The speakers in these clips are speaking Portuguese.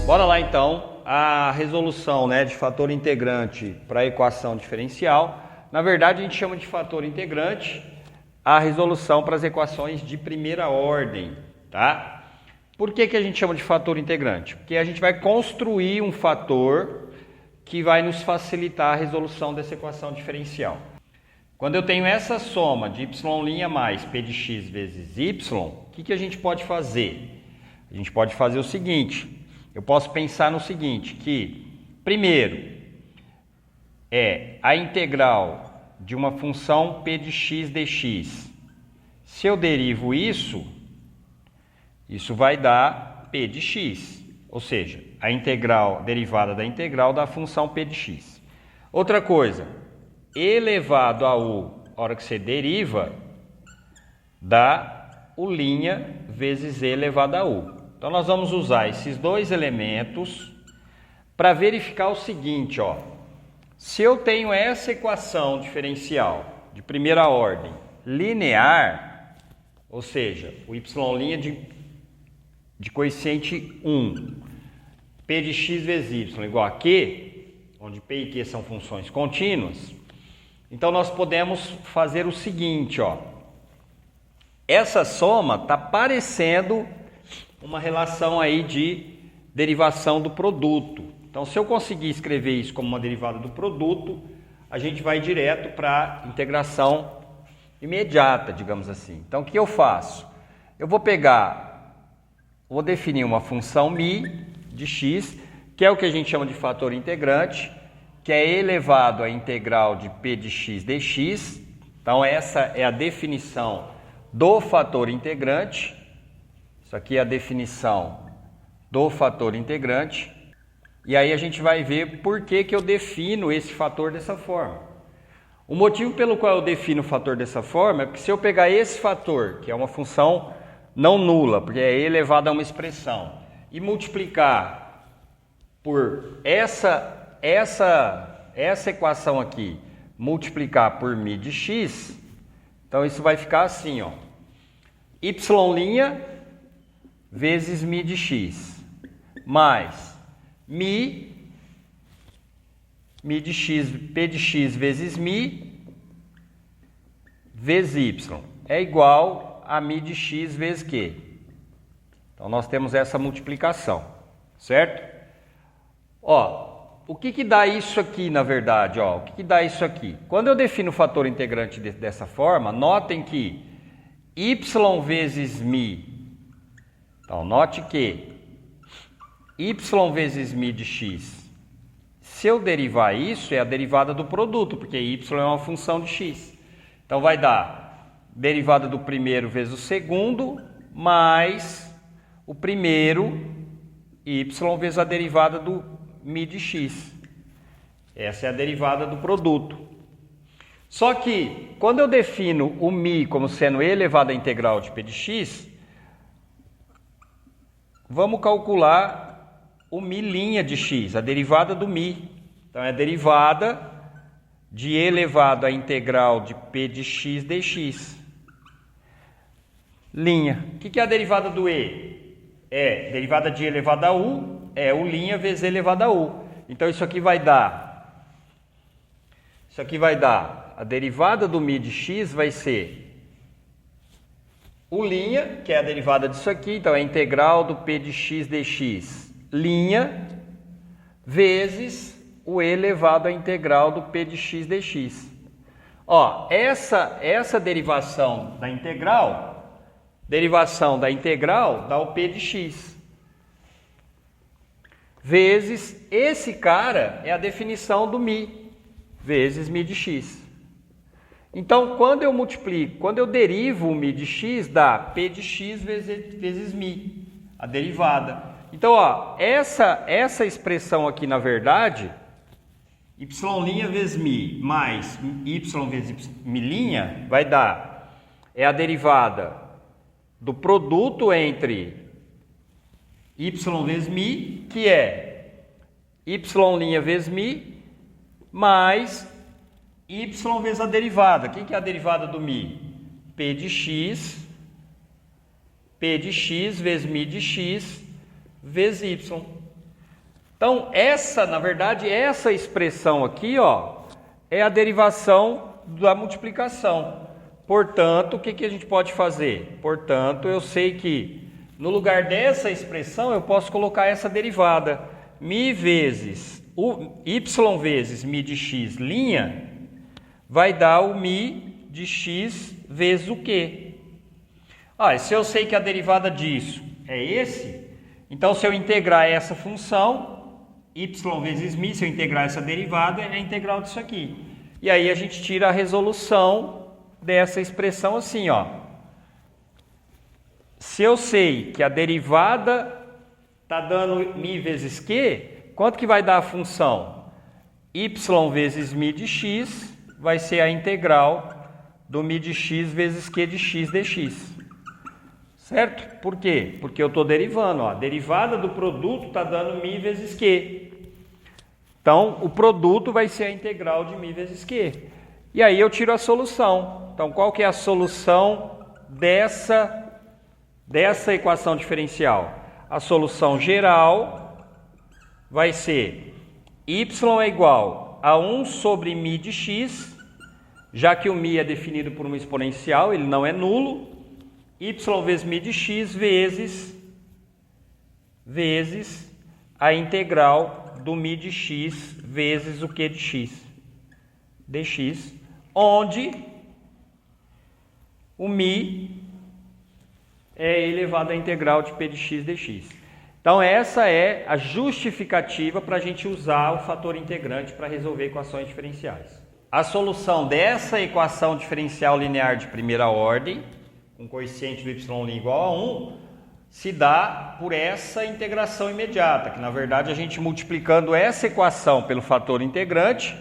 Bora lá então, a resolução, né, de fator integrante para a equação diferencial. Na verdade, a gente chama de fator integrante a resolução para as equações de primeira ordem, tá? Por que a gente chama de fator integrante? Porque a gente vai construir um fator que vai nos facilitar a resolução dessa equação diferencial. Quando eu tenho essa soma de y' mais p de x vezes y, o que a gente pode fazer? A gente pode fazer o seguinte, eu posso pensar no seguinte, que primeiro é a integral de uma função p de x dx. Se eu derivo isso vai dar p de x, ou seja, a integral derivada da integral da função p de x. Outra coisa, elevado a u, a hora que você deriva, dá u' vezes e elevado a u. Então nós vamos usar esses dois elementos para verificar o seguinte, ó. Se eu tenho essa equação diferencial de primeira ordem linear, ou seja, o y' de coeficiente 1, p de x vezes y igual a q, onde p e q são funções contínuas, então nós podemos fazer o seguinte, ó. Essa soma está parecendo uma relação aí de derivação do produto. Então, se eu conseguir escrever isso como uma derivada do produto, a gente vai direto para a integração imediata, digamos assim. Então, o que eu faço? Eu vou definir uma função μ de x, que é o que a gente chama de fator integrante, que é elevado à integral de p de x dx. Então, essa é a definição do fator integrante. Isso aqui é a definição do fator integrante. E aí a gente vai ver por que eu defino esse fator dessa forma. O motivo pelo qual eu defino o fator dessa forma é porque se eu pegar esse fator, que é uma função não nula, porque é elevado a uma expressão, e multiplicar por essa equação aqui, multiplicar por μ de x, então isso vai ficar assim, ó. Y' vezes μ de x, mais μ de x, p de x vezes μ vezes y, é igual a μ de x vezes q. Então, nós temos essa multiplicação, certo? Ó, o que dá isso aqui, na verdade? Ó, o que dá isso aqui? Quando eu defino o fator integrante dessa forma, notem que y vezes μ, então, note que y vezes μ de x, se eu derivar isso, é a derivada do produto, porque y é uma função de x. Então, vai dar derivada do primeiro vezes o segundo, mais o primeiro y vezes a derivada do μ de x. Essa é a derivada do produto. Só que, quando eu defino o μ como sendo elevado à integral de p de x, vamos calcular o μ' de x, a derivada do μ. Então, é a derivada de e elevado à integral de p de x dx. Linha. O que é a derivada do e? É derivada de e elevado a u, é u' vezes e elevado a u. Então, isso aqui vai dar a derivada do μ de x vai ser u', que é a derivada disso aqui, então é a integral do p de x dx, vezes o e elevado à integral do p de x dx. Ó, essa derivação da integral dá o p de x. Vezes, esse cara é a definição do μ, vezes μ de x. Então, quando eu derivo o μ de x, dá p de x vezes μ, a derivada. Então, ó, essa expressão aqui, na verdade, y' vezes μ mais y vezes μ' vai dar, é a derivada do produto entre y vezes μ, que é y' vezes μ, mais y vezes a derivada. O que é a derivada do μ? P de x vezes μ de x vezes y. Então, na verdade, essa expressão aqui, ó, é a derivação da multiplicação. Portanto, o que a gente pode fazer? Portanto, eu sei que no lugar dessa expressão eu posso colocar essa derivada. Mi vezes y vezes mi de x' vai dar o mi de x vezes o quê? E se eu sei que a derivada disso é esse, então se eu integrar essa função, y vezes mi, se eu integrar essa derivada, é a integral disso aqui. E aí a gente tira a resolução dessa expressão assim, ó. Se eu sei que a derivada está dando mi vezes q, quanto que vai dar a função? Y vezes mi de x vai ser a integral do mi de x vezes q de x dx. Certo? Por quê? Porque eu estou derivando. Ó. A derivada do produto está dando mi vezes q. Então, o produto vai ser a integral de mi vezes q. E aí eu tiro a solução. Então, qual que é a solução dessa equação diferencial? A solução geral vai ser y é igual a 1 sobre mi de x, já que o mi é definido por uma exponencial, ele não é nulo, y vezes mi de x vezes a integral do mi de x vezes o q de x dx, onde o mi é elevado à integral de p de x dx. Então essa é a justificativa para a gente usar o fator integrante para resolver equações diferenciais. A solução dessa equação diferencial linear de primeira ordem, com coeficiente do y' igual a 1, se dá por essa integração imediata, que na verdade a gente multiplicando essa equação pelo fator integrante,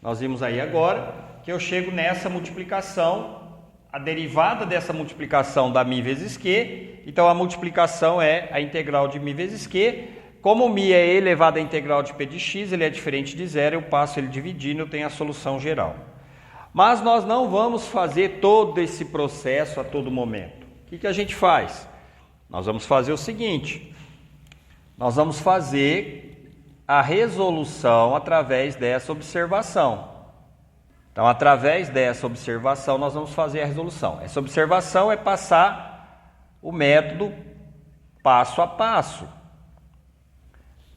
nós vimos aí agora, que eu chego nessa multiplicação, a derivada dessa multiplicação dá mi vezes q, então a multiplicação é a integral de mi vezes q. Como mi é elevado à integral de p de x, ele é diferente de zero, eu passo ele dividindo, eu tenho a solução geral. Mas nós não vamos fazer todo esse processo a todo momento. O que a gente faz? Nós vamos fazer o seguinte, nós vamos fazer a resolução através dessa observação. Então, através dessa observação, nós vamos fazer a resolução. Essa observação é passar o método passo a passo,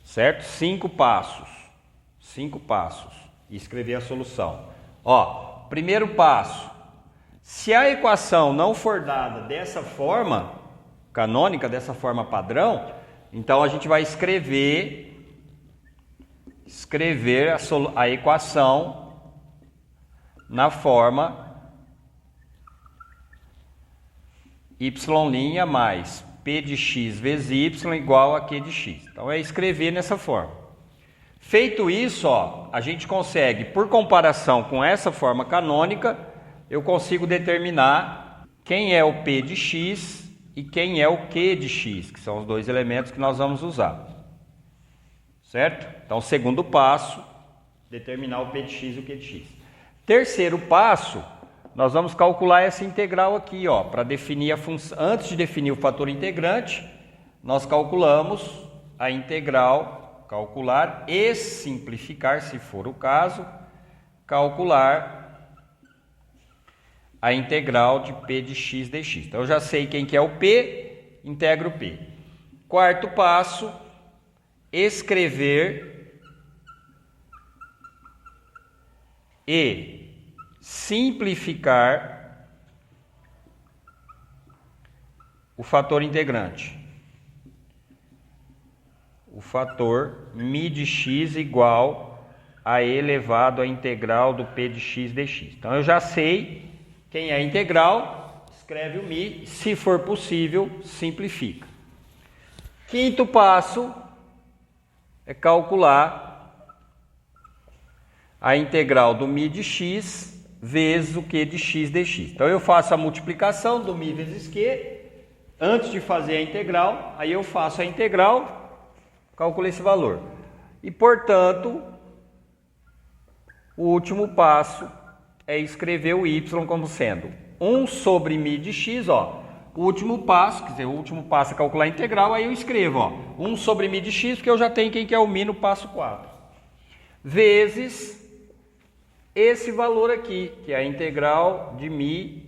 certo? 5 passos, e escrever a solução. Primeiro passo, se a equação não for dada dessa forma canônica, dessa forma padrão, então a gente vai escrever a equação na forma y' mais p de x vezes y igual a q de x. Então é escrever nessa forma. Feito isso, a gente consegue, por comparação com essa forma canônica, eu consigo determinar quem é o p de x e quem é o q de x, que são os dois elementos que nós vamos usar. Certo? Então, segundo passo, determinar o p de x e o q de x. Terceiro passo, nós vamos calcular essa integral aqui, para definir a função. Antes de definir o fator integrante, nós calculamos a integral, calcular e simplificar, se for o caso, calcular a integral de p de x dx. Então, eu já sei quem que é o p, integro o p. Quarto passo, escrever e simplificar o fator integrante. O fator mi de x igual a e elevado à integral do p de x dx. Então, eu já sei quem é a integral, escreve o mi, se for possível, simplifica. Quinto passo é calcular a integral do mi de x vezes o q de x dx. Então, eu faço a multiplicação do mi vezes q, antes de fazer a integral, aí eu faço a integral, calculo esse valor. E, portanto, o último passo é escrever o y como sendo 1 sobre mi de x. o último passo, quer dizer, o último passo é calcular a integral, aí eu escrevo, ó, 1 sobre μ de x, porque eu já tenho quem que é o μ no passo 4, vezes esse valor aqui, que é a integral de μ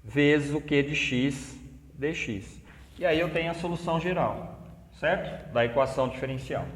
vezes o q de x dx. E aí eu tenho a solução geral, certo? Da equação diferencial.